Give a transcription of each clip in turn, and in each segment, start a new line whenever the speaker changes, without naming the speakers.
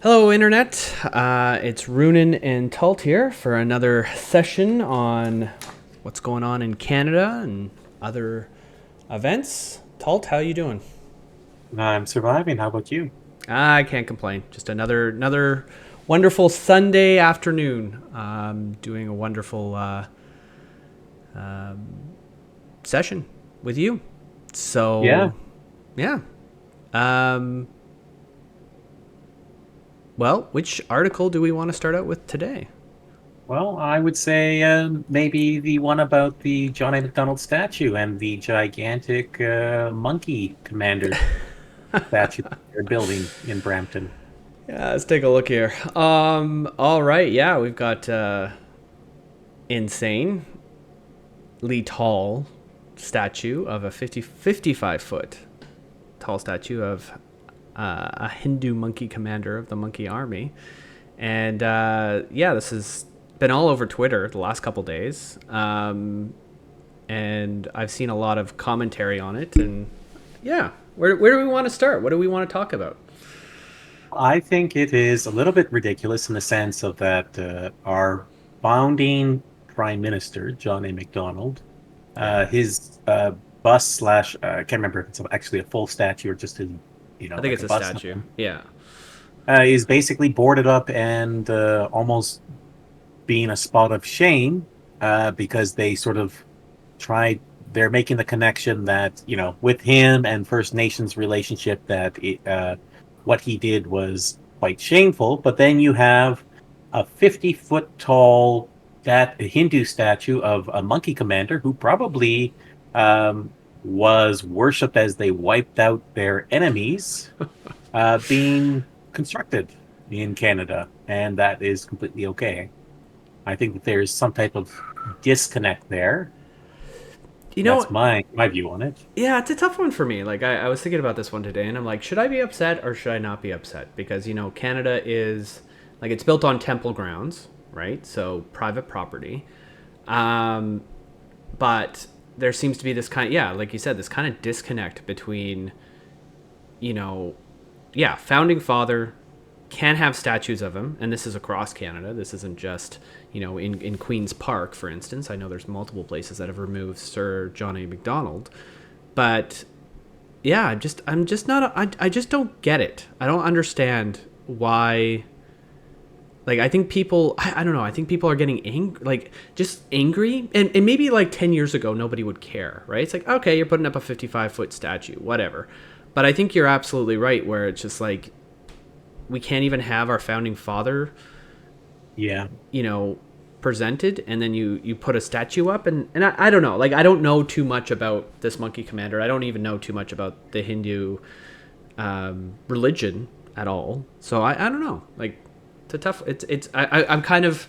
Hello, Internet. It's Runin and Talt here for another session on what's going on in Canada and other events. Talt, how you doing?
I'm surviving. How about you?
I can't complain. Just another wonderful Sunday afternoon. Doing a wonderful session with you.
Yeah.
So, yeah. Um, well, which article do we want to start out with today?
Well, I would say maybe the one about the John A. Macdonald statue and the gigantic monkey commander statue they're building in Brampton.
Yeah, let's take a look here. All right, yeah, we've got insanely tall statue of a 55-foot tall statue of a Hindu monkey commander of the monkey army. And yeah, this has been all over Twitter the last couple days. And I've seen a lot of commentary on it. And yeah, where do we want to start? What do we want to talk about?
I think it is a little bit ridiculous in the sense of that our founding prime minister, John A. Macdonald,
Yeah,
his bus slash, I can't remember if it's actually a full statue or just
I think
like
it's
a
a
bust,
statue. Yeah.
is basically boarded up and almost being a spot of shame because they sort of tried. They're making the connection that with him and First Nations relationship that what he did was quite shameful. But then you have a 50-foot tall that Hindu statue of a monkey commander who probably was worshipped as they wiped out their enemies being constructed in Canada, and that is completely okay. I think that there's some type of disconnect there.
You
That's
know,
my view on it.
yeah, it's a tough one for me. Like, I was thinking about this one today, and I'm like, should I be upset or should I not be upset? Because, Canada is, like, it's built on temple grounds, right? So, private property. Um, but there seems to be this kind of, yeah, like you said, this kind of disconnect between, you know, yeah, founding father can have statues of him, and this is across Canada. This isn't just, in Queen's Park, for instance. I know there's multiple places that have removed Sir John A. Macdonald, but yeah, I'm just not. I just don't get it. I don't understand why. Like, I think people, I don't know. I think people are getting just angry, and maybe like 10 years ago nobody would care, right? It's like, okay, you're putting up a 55-foot statue, whatever. But I think you're absolutely right, where it's just like we can't even have our founding father,
Yeah,
you know, presented, and then you put a statue up, and I don't know. Like, I don't know too much about this monkey commander. I don't even know too much about the Hindu religion at all. So I don't know. Like, it's a tough. I'm kind of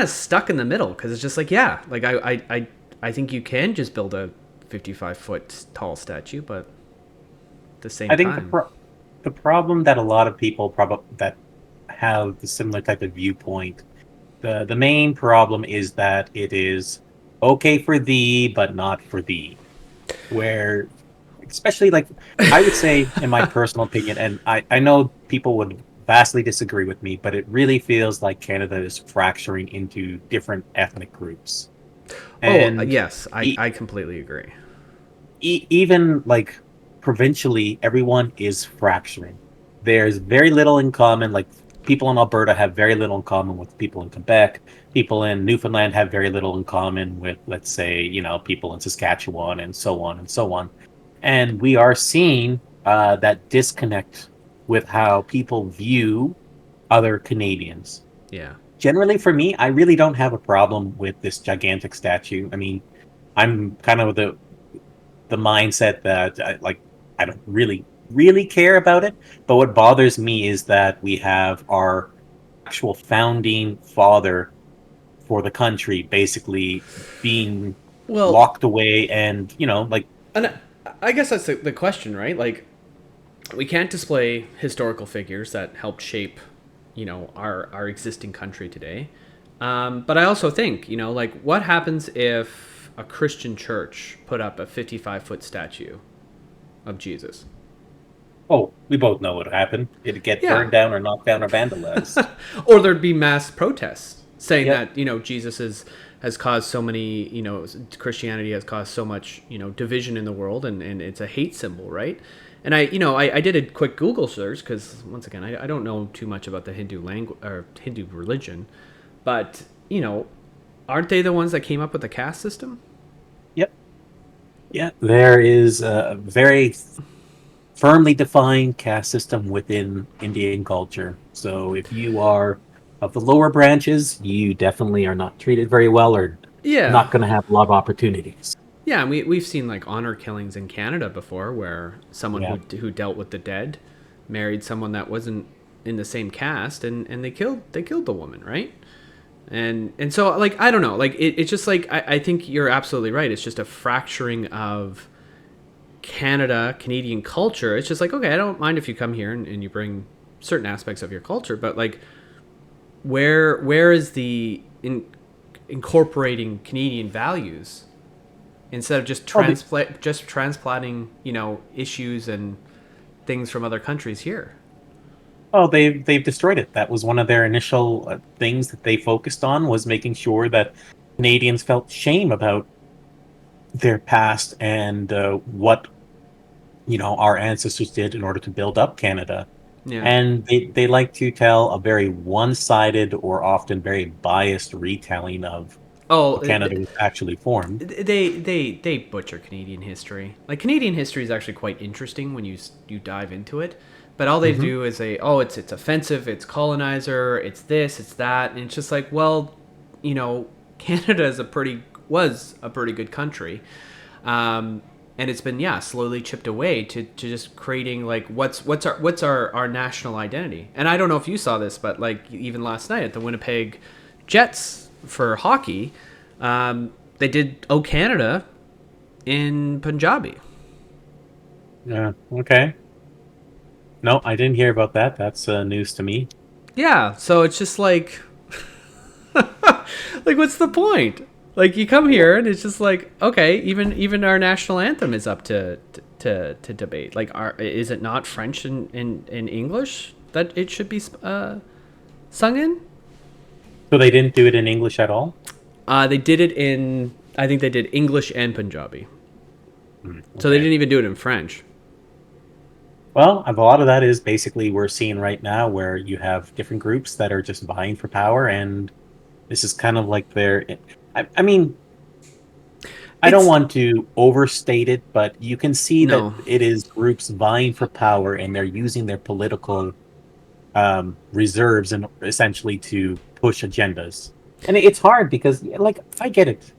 stuck in the middle because it's just like, yeah, like I think you can just build a 55-foot tall statue, but at the same
I think
time,
the problem that a lot of people probably that have the similar type of viewpoint, the main problem is that it is okay for thee, but not for thee. Where, especially like I would say, in my personal opinion, and I know people would vastly disagree with me, but it really feels like Canada is fracturing into different ethnic groups.
oh
And
yes,
e-
I completely agree.
even like provincially, everyone is fracturing. There's very little in common. Like people in Alberta have very little in common with people in Quebec. People in Newfoundland have very little in common with, let's say, people in Saskatchewan, and so on and so on. And we are seeing that disconnect with how people view other Canadians.
Yeah.
Generally, for me, I really don't have a problem with this gigantic statue. I mean, I'm kind of the mindset that I don't really care about it. But what bothers me is that we have our actual founding father for the country basically being
Well,
locked away, and
and I guess that's the question, right? Like, we can't display historical figures that helped shape, our existing country today. But I also think, like, what happens if a Christian church put up a 55-foot statue of Jesus?
Oh, we both know what happened. It'd get
Yeah.
burned down or knocked down or vandalized.
Or there'd be mass protests saying
Yep.
that Jesus has caused so many, Christianity has caused so much, division in the world, and it's a hate symbol, right? And I did a quick Google search because once again I don't know too much about the Hindu language or Hindu religion, but aren't they the ones that came up with the caste system?
Yep. Yeah. There is a very firmly defined caste system within Indian culture. So if you are of the lower branches, you definitely are not treated very well or
Yeah.
not going to have a lot of opportunities.
Yeah, and we've seen like honor killings in Canada before, where someone
Yeah.
who dealt with the dead married someone that wasn't in the same caste, and they killed the woman, right? And so like I don't know, like it's just like I think you're absolutely right. It's just a fracturing of Canadian culture. It's just like, okay, I don't mind if you come here and you bring certain aspects of your culture, but like where is the incorporating Canadian values instead of just
Oh, the,
transplanting issues and things from other countries here.
oh, they've destroyed it. That was one of their initial things that they focused on was making sure that Canadians felt shame about their past and what our ancestors did in order to build up Canada.
Yeah.
And they like to tell a very one-sided or often very biased retelling of how
Oh,
Canada was actually formed.
they butcher Canadian history. Like Canadian history is actually quite interesting when you dive into it, but all they
Hmm.
do is say, oh, it's offensive, it's colonizer, it's this, it's that, and it's just like, well, Canada was a pretty good country, and it's been slowly chipped away to just creating like what's our national identity. And I don't know if you saw this, but like even last night at the Winnipeg Jets for hockey, they did "O Canada" in Punjabi.
Yeah. Okay. No, I didn't hear about that. That's news to me.
Yeah, so it's just like, like what's the point? Like you come here and it's just like, okay, even our national anthem is up to debate. Like, is it not French and English that it should be sung in?
So they didn't do it in English at all?
They did it in, I think they did English and Punjabi. So they
Okay.
didn't even do it in French.
Well, a lot of that is basically we're seeing right now where you have different groups that are just vying for power, and this is kind of like their. I mean, I don't
It's
want to overstate it, but you can see that
no.
it is groups vying for power, and they're using their political reserves and essentially to push agendas. And it's hard because, yeah, like, I get it.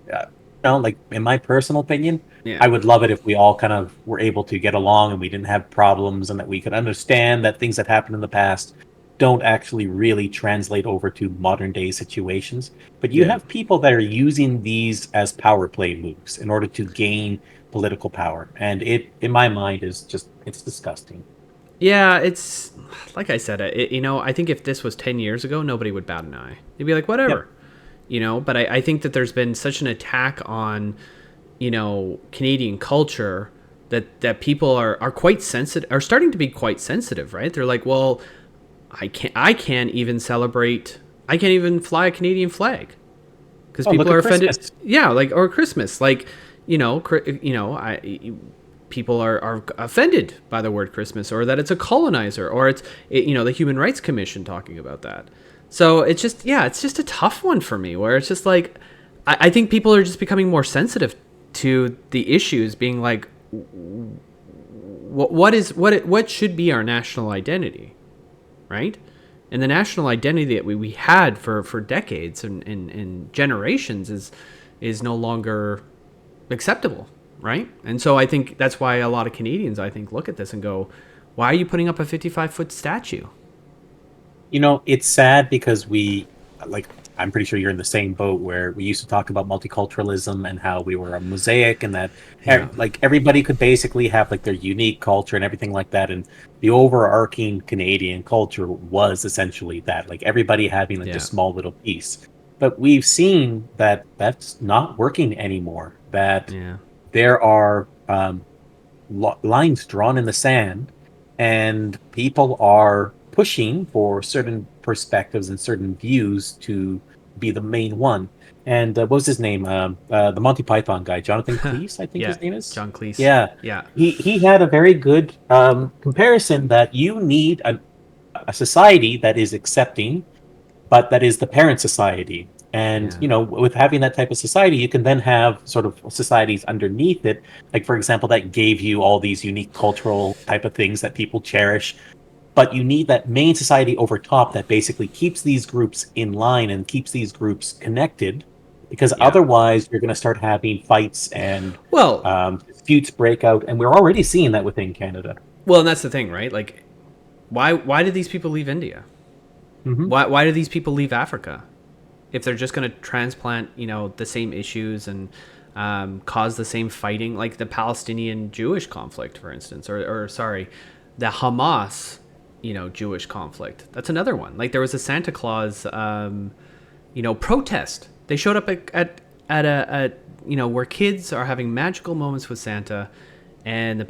Like in my personal opinion,
Yeah.
I would love it if we all kind of were able to get along and we didn't have problems and that we could understand that things that happened in the past don't actually really translate over to modern day situations. But you
Yeah.
have people that are using these as power play moves in order to gain political power, and it, in my mind, is just it's disgusting.
Yeah, it's like I said. I think if this was 10 years ago, nobody would bat an eye. They'd be like,
Yep.
whatever, But I think that there's been such an attack on, Canadian culture that people are quite sensitive, are starting to be quite sensitive, right? They're like, well, I can't even celebrate. I can't even fly a Canadian flag because
Oh, look
people
at
are offended.
Christmas.
Yeah, like or Christmas, like people are offended by the word Christmas, or that it's a colonizer, or the Human Rights Commission talking about that. So it's just a tough one for me, where it's just like I think people are just becoming more sensitive to the issues, being like, what should be our national identity, right? And the national identity that we had for decades and generations is no longer acceptable, right? And so I think that's why a lot of Canadians, I think, look at this and go, why are you putting up a 55-foot statue?
It's sad because like, I'm pretty sure you're in the same boat where we used to talk about multiculturalism and how we were a mosaic and that
Yeah.
like everybody could basically have like their unique culture and everything like that. And the overarching Canadian culture was essentially that, like everybody having like
Yeah.
this small little piece. But we've seen that that's not working anymore. That
Yeah.
there are lines drawn in the sand and people are pushing for certain perspectives and certain views to be the main one. And what was his name? The Monty Python guy, Jonathan Cleese, I think
Yeah,
his name is.
John Cleese.
Yeah,
Yeah,
he had a very good comparison that you need a society that is accepting, but that is the parent society. And
yeah,
with having that type of society, you can then have sort of societies underneath it, like for example, that gave you all these unique cultural type of things that people cherish. But you need that main society over top that basically keeps these groups in line and keeps these groups connected, because
yeah.
otherwise you're going to start having fights and
Well,
disputes break out, and we're already seeing that within Canada.
well, and that's the thing, right? Like, why did these people leave India?
Hmm.
Why do these people leave Africa? If they're just going to transplant, the same issues and cause the same fighting, like the Palestinian Jewish conflict, for instance, or sorry, the Hamas, Jewish conflict. That's another one. Like there was a Santa Claus, protest. They showed up at where kids are having magical moments with Santa, and the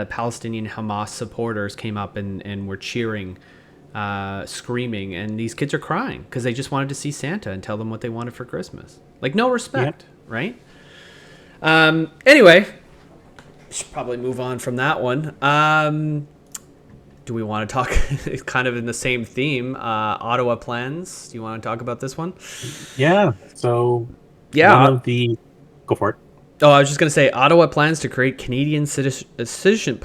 Palestinian Hamas supporters came up and were cheering, screaming, and these kids are crying because they just wanted to see Santa and tell them what they wanted for Christmas. Like no respect, right? Anyway, should probably move on from that one. Do we want to talk kind of in the same theme? Ottawa plans. Do you want to talk about this one?
Yeah. So
Yeah.
one of the go for it.
Oh, I was just going to say Ottawa plans to create Canadian citizenship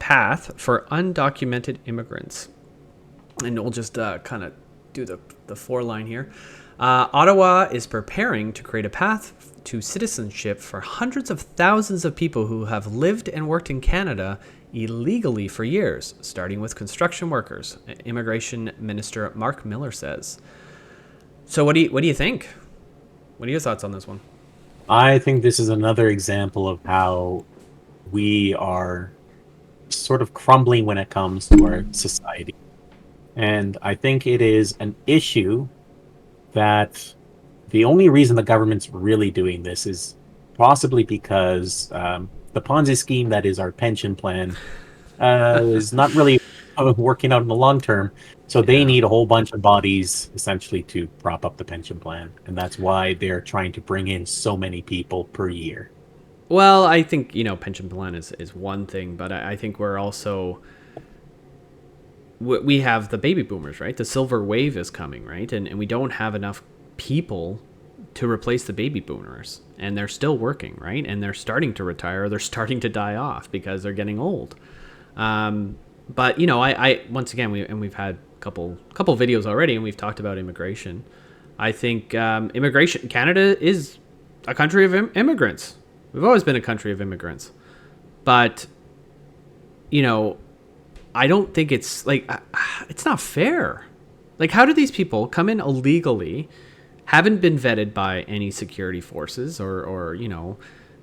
path for undocumented immigrants. And we'll just kind of do the four-line here. Ottawa is preparing to create a path to citizenship for hundreds of thousands of people who have lived and worked in Canada illegally for years, starting with construction workers, Immigration Minister Marc Miller says. So what do you think? What are your thoughts on this one?
I think this is another example of how we are sort of crumbling when it comes to our society. And I think it is an issue that the only reason the government's really doing this is possibly because the Ponzi scheme that is our pension plan is not really working out in the long term. So they need a whole bunch of bodies essentially to prop up the pension plan. And that's why they're trying to bring in so many people per year.
Well, I think, pension plan is one thing, but I think we're also, we have the baby boomers, right? The silver wave is coming, right? And we don't have enough people to replace the baby boomers, and they're still working, right? And they're starting to retire, they're starting to die off because they're getting old. But I once again, we've had a couple videos already, and we've talked about immigration. I think immigration, Canada is a country of immigrants. We've always been a country of immigrants, but I don't think it's like it's not fair. Like, how do these people come in illegally, haven't been vetted by any security forces or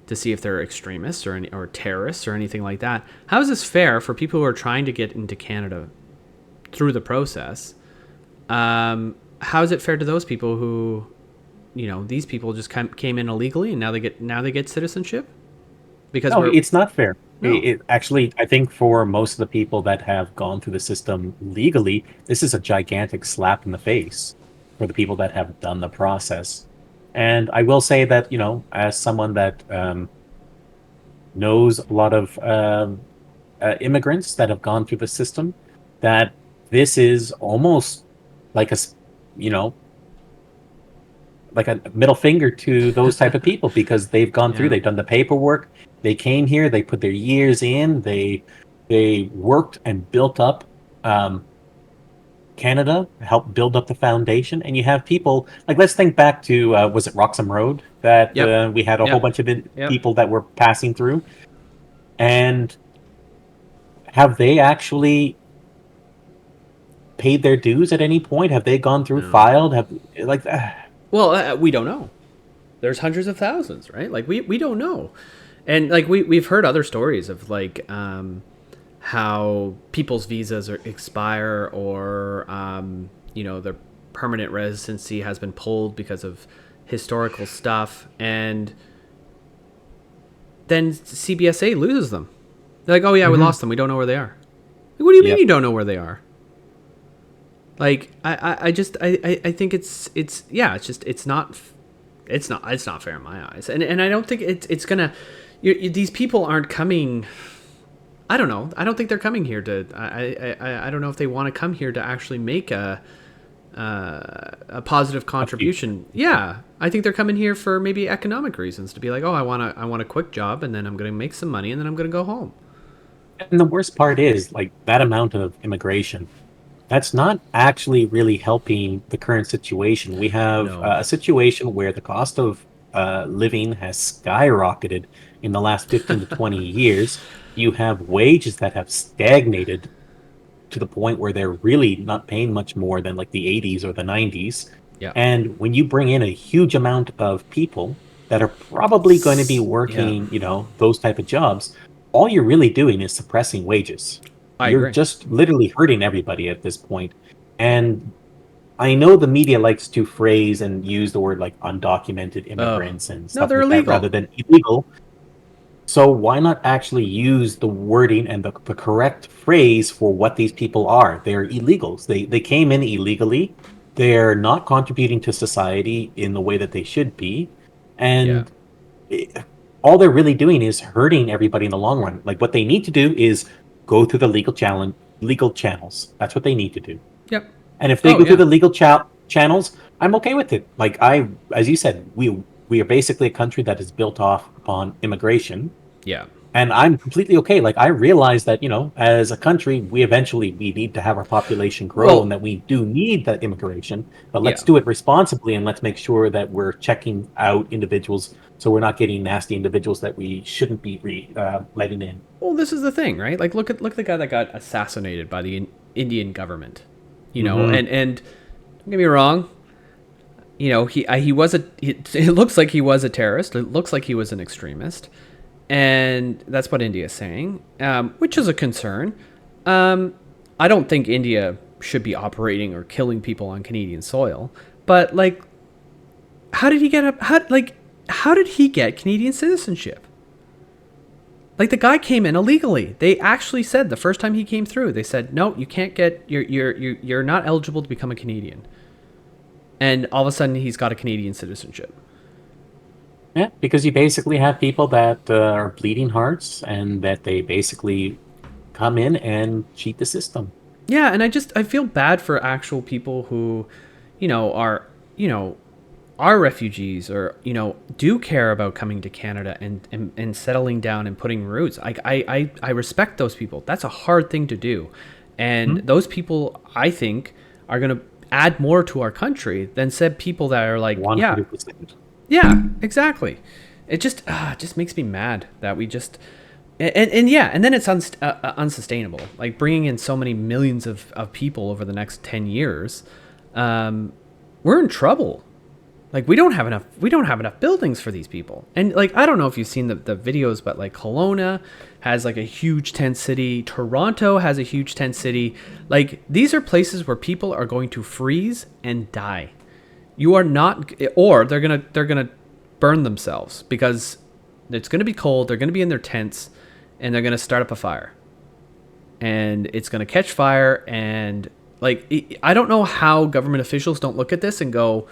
to see if they're extremists or terrorists or anything like that? How is this fair for people who are trying to get into Canada through the process? How is it fair to those people who, these people just came in illegally and now they get citizenship? Because
No, it's not fair.
No.
Actually, I think for most of the people that have gone through the system legally, this is a gigantic slap in the face for the people that have done the process. And I will say that, as someone that knows a lot of immigrants that have gone through the system, that this is almost like you know, like a middle finger to those type of people because they've gone through, they've done the paperwork, they came here, they put their years in, they worked and built up Canada, helped build up the foundation. And you have people like, let's think back to was it Roxham Road that we had a whole bunch of people that were passing through, and have they actually paid their dues at any point? Have they gone through, filed, have like
Well, we don't know. There's hundreds of thousands, right? Like we don't know. And like we've heard other stories of like how people's visas expire or their permanent residency has been pulled because of historical stuff, and then CBSA loses them. They're like, oh yeah, we
Mm-hmm.
lost them. We don't know where they are. Like, what do you mean
Yep.
you don't know where they are? Like, I think it's not fair in my eyes. And I don't think it's gonna, these people aren't coming. I don't know. I don't think they're coming here to, I don't know if they want to come here to actually make a positive contribution. Yeah. I think they're coming here for maybe economic reasons, to be like, oh, I want a quick job, and then I'm going to make some money, and then I'm going to go home.
And the worst part is, like, that amount of immigration, that's not actually really helping the current situation. We have
No.
a situation where the cost of living has skyrocketed in the last 15 to 20 years. You have wages that have stagnated to the point where they're really not paying much more than like the 80s or the 90s.
Yeah.
And when you bring in a huge amount of people that are probably going to be
Yeah.
working, those type of jobs, all you're really doing is suppressing wages.
I
You're
agree.
just literally hurting everybody at this point. And I know the media likes to phrase and use the word like undocumented immigrants and
No,
stuff
they're
like that
illegal.
rather than illegal. So why not actually use the wording and the correct phrase for what these people are? They're illegals. They came in illegally. They're not contributing to society in the way that they should be.
Yeah.
And all they're really doing is hurting everybody in the long run. Like what they need to do is go through the legal channels. That's what they need to do.
Yep.
And if they
Oh
go through
yeah.
the legal channels, I'm okay with it. Like as you said, we are basically a country that is built off upon immigration,
Yeah.
and I'm completely okay. Like I realize that as a country, we need to have our population grow, and
Well,
that we do need that immigration. But let's
yeah.
do it responsibly, and let's make sure that we're checking out individuals, so we're not getting nasty individuals that we shouldn't be letting in.
Well, this is the thing, right? Like, look at the guy that got assassinated by the Indian government.
Hmm.
And don't get me wrong. He was it looks like he was a terrorist. It looks like he was an extremist, and that's what India is saying, which is a concern. I don't think India should be operating or killing people on Canadian soil, but like, how did he get Canadian citizenship? Like, the guy came in illegally. They actually said the first time he came through, they said, no, you can't get, you're not eligible to become a Canadian. And all of a sudden he's got a Canadian citizenship.
Yeah, because you basically have people that are bleeding hearts, and that they basically come in and cheat the system.
Yeah, and I feel bad for actual people who, are, are refugees, or, do care about coming to Canada and settling down and putting roots. I respect those people. That's a hard thing to do. And
Mhm.
those people, I think, are going to add more to our country than said people that are like, yeah,
100%.
yeah, exactly. It just makes me mad that we just, and yeah, and then it's unsustainable. Like, bringing in so many millions of people over the next 10 years, we're in trouble. Like, we don't have enough buildings for these people. And like, I don't know if you've seen the videos, but like, Kelowna has like a huge tent city. Toronto has a huge tent city. Like, these are places where people are going to freeze and die. You are not, or they're gonna burn themselves, because it's gonna be cold. They're gonna be in their tents, and they're gonna start up a fire, and it's gonna catch fire. And like, I don't know how government officials don't look at this and go,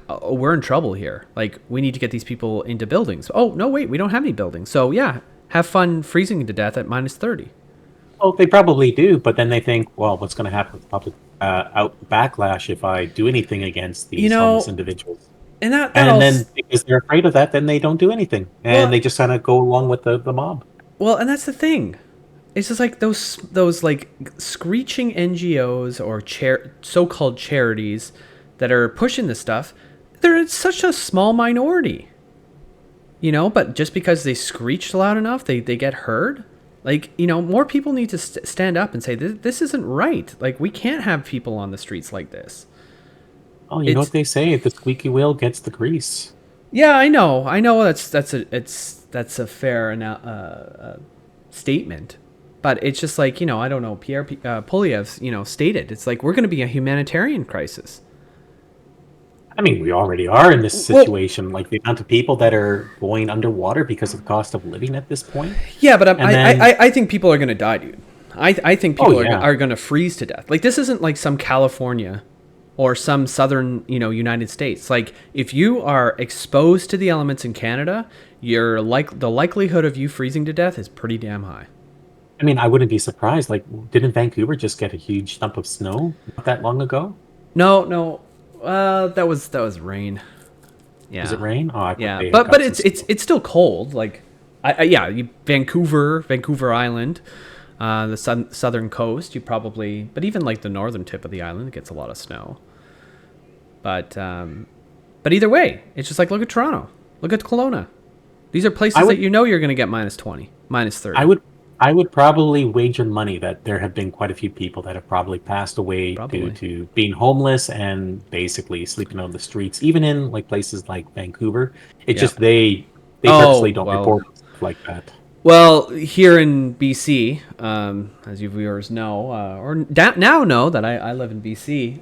oh, we're in trouble here. Like, we need to get these people into buildings. Oh no, wait, we don't have any buildings. So yeah, have fun freezing to death at -30.
Well, they probably do, but then they think, well, what's going to happen with public backlash if I do anything against
You
these homeless
know,
individuals?
and that
And
also,
then because they're afraid of that, then they don't do anything, and
well,
they just kind of go along with the mob.
and that's the thing. It's just like those like screeching NGOs or so-called charities that are pushing this stuff. They're such a small minority, but just because they screeched loud enough, they get heard. Like, more people need to stand up and say, this isn't right. Like, we can't have people on the streets like this.
Oh, you know
It's
what they say: the squeaky wheel gets the grease.
Yeah, I know that's a fair statement, but it's just like, I don't know. Pierre Poilievre, stated, it's like, we're going to be a humanitarian crisis.
I mean, we already are in this
Well,
situation. Like the amount of people that are going underwater because of the cost of living at this point.
yeah, but
And then,
I think people are going to die, dude. I think
oh
people
yeah,
are going to freeze to death. Like, this isn't like some California or some southern, United States. Like, if you are exposed to the elements in Canada, the likelihood of you freezing to death is pretty damn high.
I mean, I wouldn't be surprised. Like, didn't Vancouver just get a huge dump of snow not that long ago?
No, no, that was rain.
Was it
Yeah,
rain? Oh, I thought
yeah,
they
but
got some snow.
it's still cold. Like, Vancouver Island, the southern coast. You probably, but even like the northern tip of the island gets a lot of snow. But either way, it's just like, look at Toronto, look at Kelowna. These are
I
places that
would,
you're going to get -20,
I
-30,
would, I would probably wager money that there have been quite a few people that have probably passed away due
probably.
to being homeless and basically sleeping on the streets, even in like places like Vancouver. It's
Yeah.
just they purposely
Oh
don't
well.
report stuff like that.
Well, here in BC, as you viewers know, now know that I live in BC,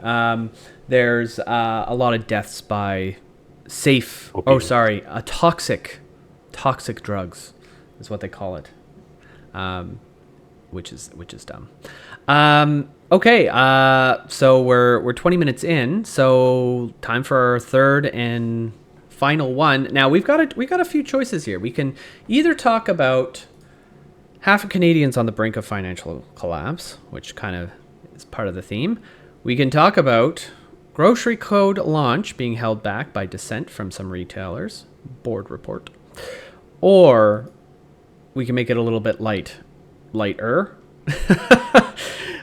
there's a lot of deaths by
Opiates.
toxic drugs, is what they call it, which is dumb. Okay, so we're 20 minutes in, so time for our third and final one. Now we got a few choices here. We can either talk about half of Canadians on the brink of financial collapse, which kind of is part of the theme. We can talk about grocery code launch being held back by dissent from some retailers, board report. Or we can make it a little bit lighter.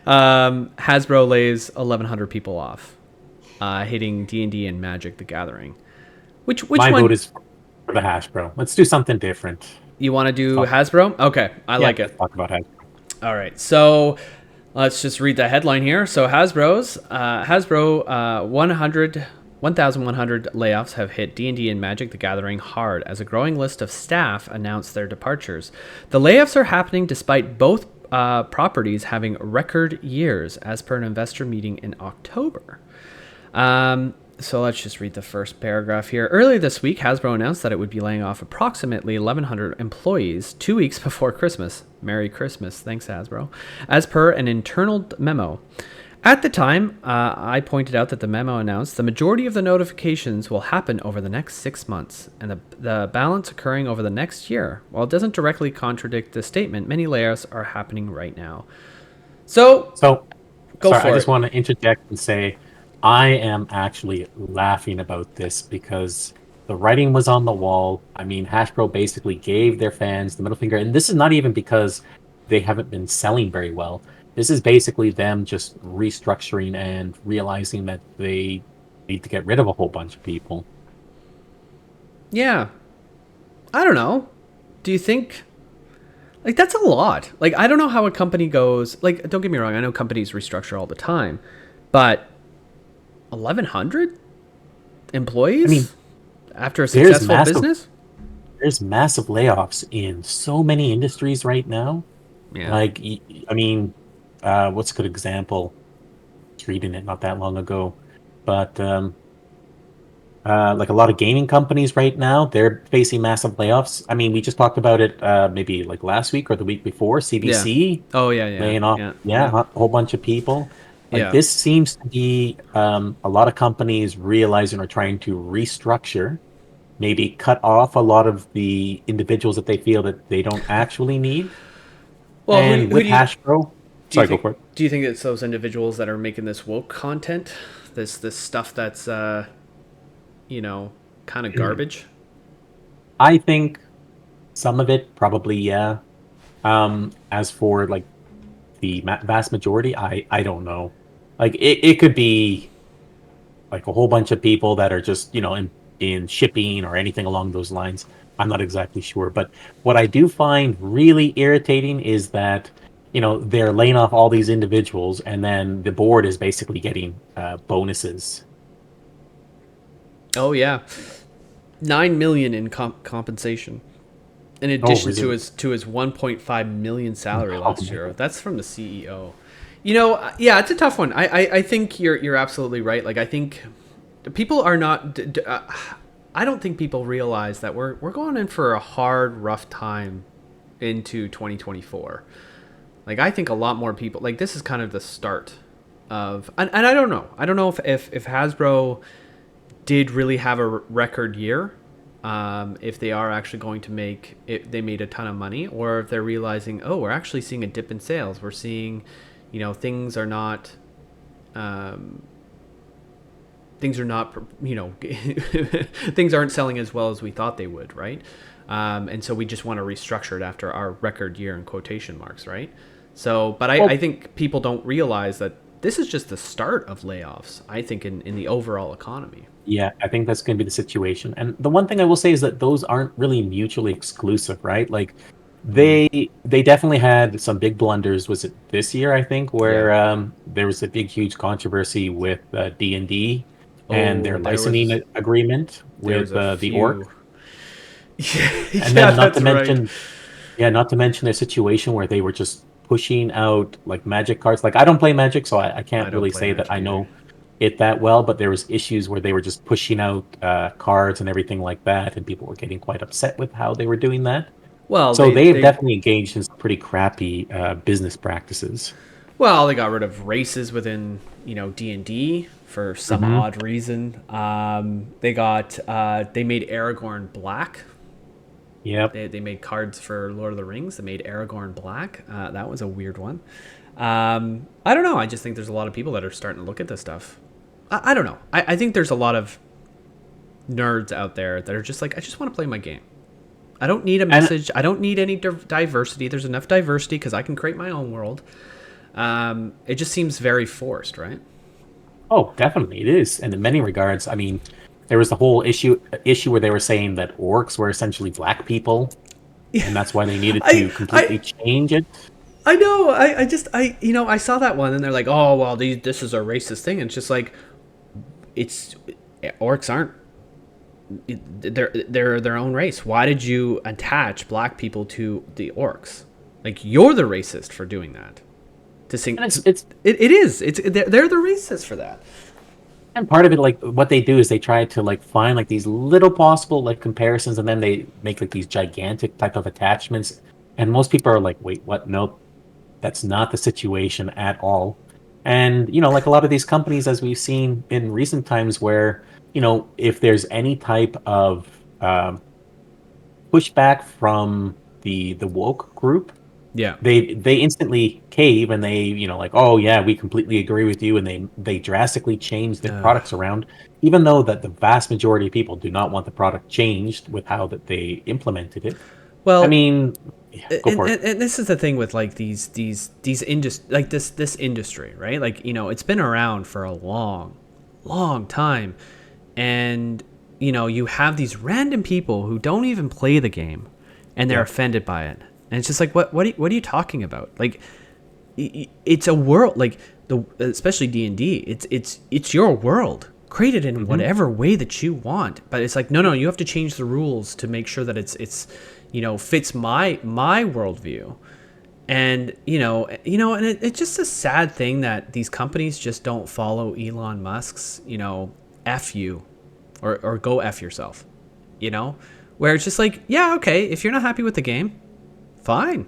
Hasbro lays 1,100 people off, hitting D&D and Magic: The Gathering. Which
My
one
vote is for the Hasbro. Let's do something different.
you want to do?
Talk,
Hasbro? Okay, I
yeah,
like
let's
it.
talk about Hasbro.
All right, so let's just read the headline here. So Hasbro 1,100 layoffs have hit D&D and Magic: The Gathering hard as a growing list of staff announced their departures. The layoffs are happening despite both properties having record years, as per an investor meeting in October. So let's just read the first paragraph here. Earlier this week, Hasbro announced that it would be laying off approximately 1,100 employees 2 weeks before Christmas. Merry Christmas. Thanks, Hasbro. As per an internal memo. At the time, I pointed out that the memo announced the majority of the notifications will happen over the next 6 months, and the balance occurring over the next year. While it doesn't directly contradict the statement, many layoffs are happening right now. So, go for
I
it.
just want to interject and say I am actually laughing about this because the writing was on the wall. I mean, Hasbro basically gave their fans the middle finger, and this is not even because they haven't been selling very well. This is basically them just restructuring and realizing that they need to get rid of a whole bunch of people.
Yeah. I don't know. Do you think, like, that's a lot? Like, I don't know how a company goes. Like, don't get me wrong. I know companies restructure all the time, but 1,100 employees
I mean,
after a
there's
successful business?
there's massive layoffs in so many industries right now.
Yeah.
Like, I mean, what's a good example? I was reading it not that long ago, but like a lot of gaming companies right now, they're facing massive layoffs. I mean, we just talked about it maybe like last week or the week before.
Yeah.
CBC
Oh, yeah, yeah,
laying off,
yeah,
yeah,
yeah,
a whole bunch of people. Like
yeah.
this seems to be a lot of companies realizing or trying to restructure, maybe cut off a lot of the individuals that they feel that they don't actually need.
Well,
And
who
with
do you
Hasbro,
do you
sorry, go
think
for it.
do you think it's those individuals that are making this woke content, this stuff that's you know, kind of garbage?
I think some of it probably, yeah. As for like the vast majority, I don't know. Like it could be like a whole bunch of people that are just in shipping or anything along those lines. I'm not exactly sure, but what I do find really irritating is that they're laying off all these individuals, and then the board is basically getting bonuses.
Oh yeah. 9 million in compensation, in
Oh,
addition
is it?
to his 1.5 million salary
Oh,
last year.
man.
That's from the CEO. Yeah, it's a tough one. I think you're absolutely right. Like, I think people are not. I don't think people realize that we're going in for a hard, rough time into 2024. Like, I think a lot more people, like, this is kind of the start of, and I don't know. I don't know if Hasbro did really have a record year, if they are actually going to make it, they made a ton of money, or if they're realizing, oh, we're actually seeing a dip in sales. We're seeing, things are not, things aren't selling as well as we thought they would, right? And so we just want to restructure it after our record year in quotation marks, right? So, but I think people don't realize that this is just the start of layoffs, I think, in the overall economy.
Yeah, I think that's going to be the situation. And the one thing I will say is that those aren't really mutually exclusive, right? Like they definitely had some big blunders. Was it this year, I think, where there was a big, huge controversy with D&D and their licensing agreement with the orc. And then not to mention, not to mention their situation where they were just pushing out like magic cards. Like, I don't play Magic, so I can't really say that I know it that well, but there was issues where they were just pushing out cards and everything like that, and people were getting quite upset with how they were doing that. Well, so they've definitely engaged in some pretty crappy business practices.
Well, they got rid of races within D&D for some odd reason. They made Aragorn black.
Yep.
They made cards for Lord of the Rings. They made Aragorn black. That was a weird one. I don't know. I just think there's a lot of people that are starting to look at this stuff. I don't know. I think there's a lot of nerds out there that are just like, I just want to play my game. I don't need a message. I don't need any diversity. There's enough diversity because I can create my own world. It just seems very forced, right?
Oh, definitely it is. And in many regards, I mean, there was the whole issue where they were saying that orcs were essentially black people, and that's why they needed to completely change it.
I know. I saw that one, and they're like, "Oh, well, this is a racist thing." And it's just like, orcs aren't. They're their own race. Why did you attach black people to the orcs? Like, you're the racist for doing that. To sing, it is. They're the racists for that.
And part of it, like, what they do is they try to like find like these little possible like comparisons, and then they make like these gigantic type of attachments. And most people are like, "Wait, what? Nope, that's not the situation at all." And like a lot of these companies, as we've seen in recent times, where if there's any type of pushback from the woke group, they instantly cave, and they like, "Oh yeah, we completely agree with you," and they drastically change their products around, even though that the vast majority of people do not want the product changed with how that they implemented it. Well, I mean, go for it.
And this is the thing with like these like this industry, right? Like, it's been around for a long time, and you have these random people who don't even play the game, and they're offended by it. And it's just like, what are you talking about? Like, it's a world, like especially D&D. It's your world. Create it in whatever way that you want. But it's like, no, you have to change the rules to make sure that it's fits my worldview. And and it's just a sad thing that these companies just don't follow Elon Musk's F you, or go F yourself. Where it's just like, yeah, okay, if you're not happy with the game, fine.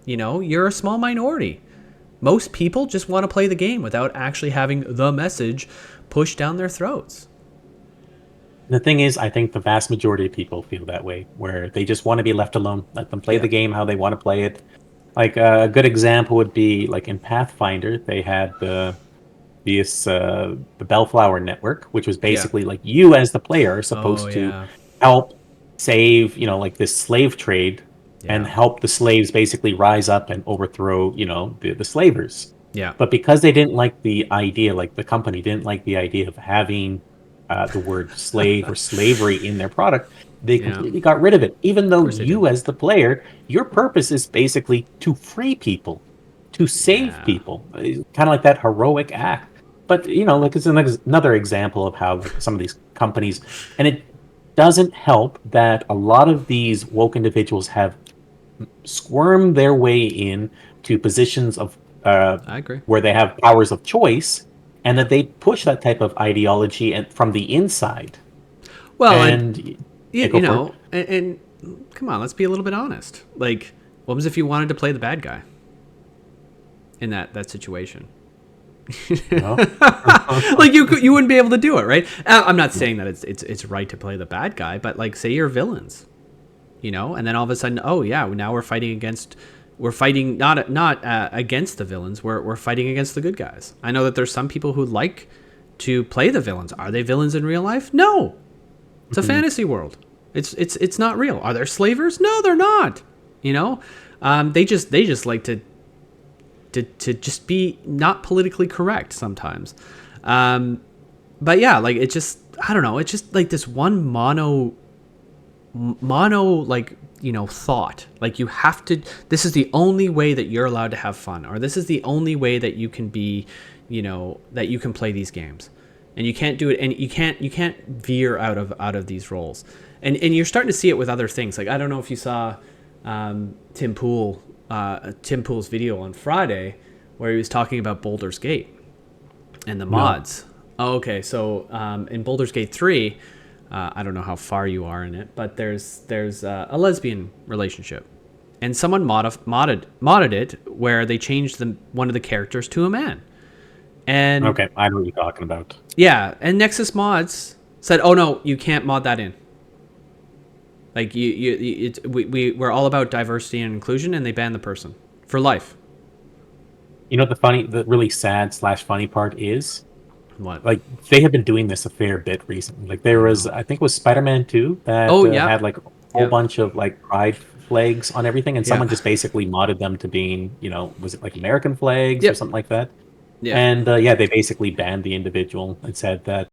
You're a small minority. Most people just want to play the game without actually having the message pushed down their throats.
The thing is, I think the vast majority of people feel that way, where they just want to be left alone. Let them play the game how they want to play it. Like, a good example would be like in Pathfinder, they had the Bellflower Network, which was basically like you as the player are supposed to help save like this slave trade. And help the slaves basically rise up and overthrow, the slavers.
Yeah.
But because they didn't like the idea, like the company didn't like the idea of having the word slave or slavery in their product, they completely got rid of it. Even though you, as the player, your purpose is basically to free people, to save people, kind of like that heroic act. But like, it's another example of how some of these companies, and it doesn't help that a lot of these woke individuals have squirm their way in to positions of
I agree,
where they have powers of choice, and that they push that type of ideology and from the inside.
Well,
And
you,
go
you
for it.
know, and come on, let's be a little bit honest. Like, what was if you wanted to play the bad guy in that situation?
No?
Like you wouldn't be able to do it, right? I'm not saying that it's right to play the bad guy, but like, say you're villains, you know, and then all of a sudden, oh yeah, now we're fighting not against the villains, we're fighting against the good guys. I know that there's some people who like to play the villains. Are they villains in real life? No, it's a fantasy world. It's not real. Are there slavers? No, they're not. You know, they just like to just be not politically correct sometimes. But yeah, like, it just, I don't know. It's just like this one mono, like, you know, thought. Like, you have to, this is the only way that you're allowed to have fun, or this is the only way that you can be, you know, that you can play these games. And you can't do it, and you can't veer out of these roles. And you're starting to see it with other things. Like, I don't know if you saw Tim Pool's video on Friday, where he was talking about Baldur's Gate and the mods. No. Oh, okay, so in Baldur's Gate 3, I don't know how far you are in it, but there's a lesbian relationship, and someone modded it where they changed one of the characters to a man. And
okay, I know what you're talking about.
Yeah, and Nexus Mods said, "Oh no, you can't mod that in. Like, we're all about diversity and inclusion," and they banned the person for life.
You know, the really sad / funny part is,
what?
Like, they have been doing this a fair bit recently. Like, there was, I think it was Spider-Man 2 that had like a whole bunch of like pride flags on everything, and someone just basically modded them to being, you know, was it like American flags or something like that? Yeah. And they basically banned the individual and said that